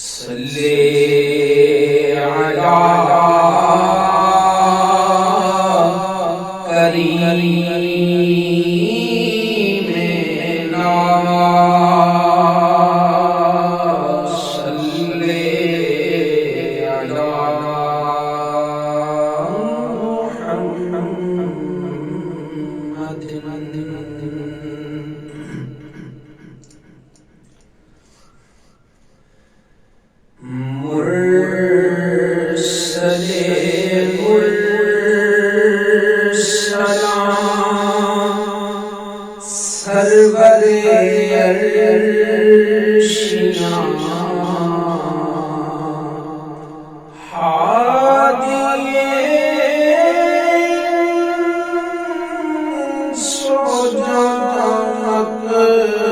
صلی علی کریمنا صلی علی محمد سرور عرشنا ہادی سجاد مقبل مقبلا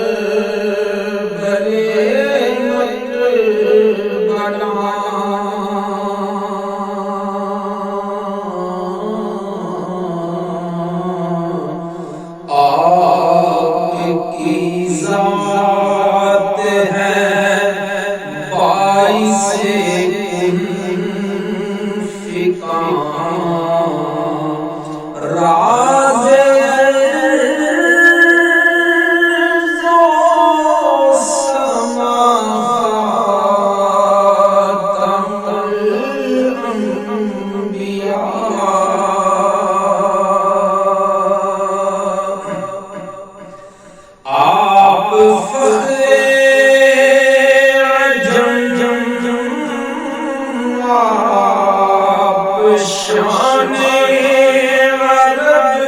ذات ہے باعث انفکاک راز ارض و سما خاتم الانبیاء آپ فخر عجم آپ شان عرب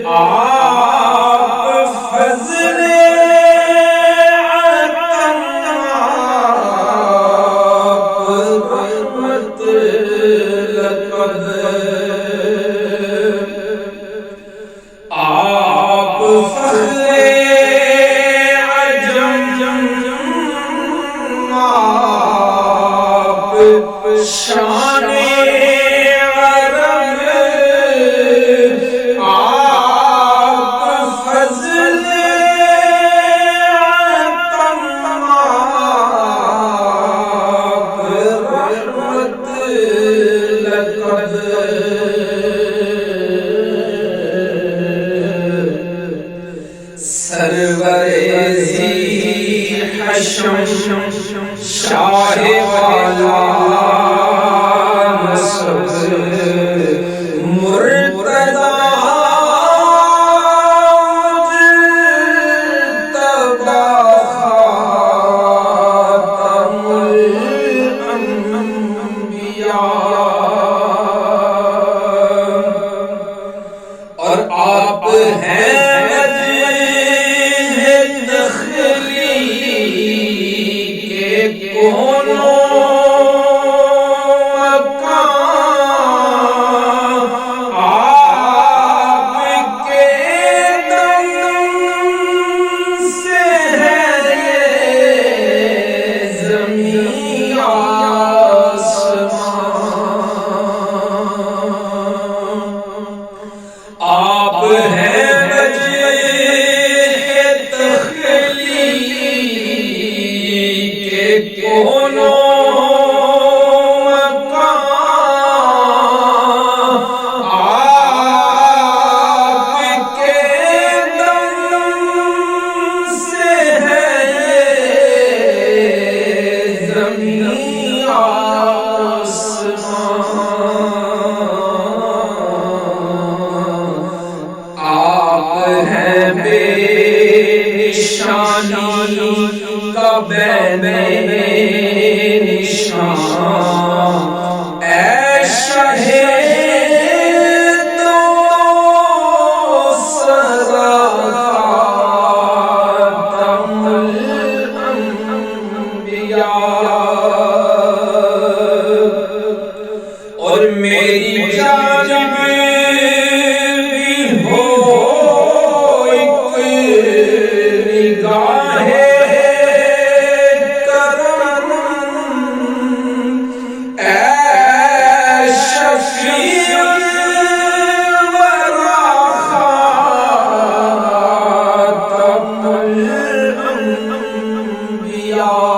آپ فضل عطا آپ رحمت لقد آپ فخر عجم آپ شان عرب آپ فضل عطا آپ رحمت لقد سرور ذی حشم شاہ والا نسب مرتضی مجتبی خاتم الانبیاء اور آپ ہیں آپ ہیں وجہ تخلیق کے کونوں مکان آپ کے دم سے ہے یہ زمین آپ ہیں بے نشانی کا بے نشان اے شاہ دو سرا خاتم الانبیاء اور میری جانب یا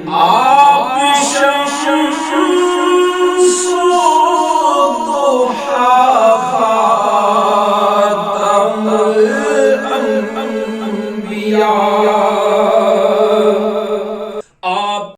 آپ شمس الضحى خاتم الأنبياء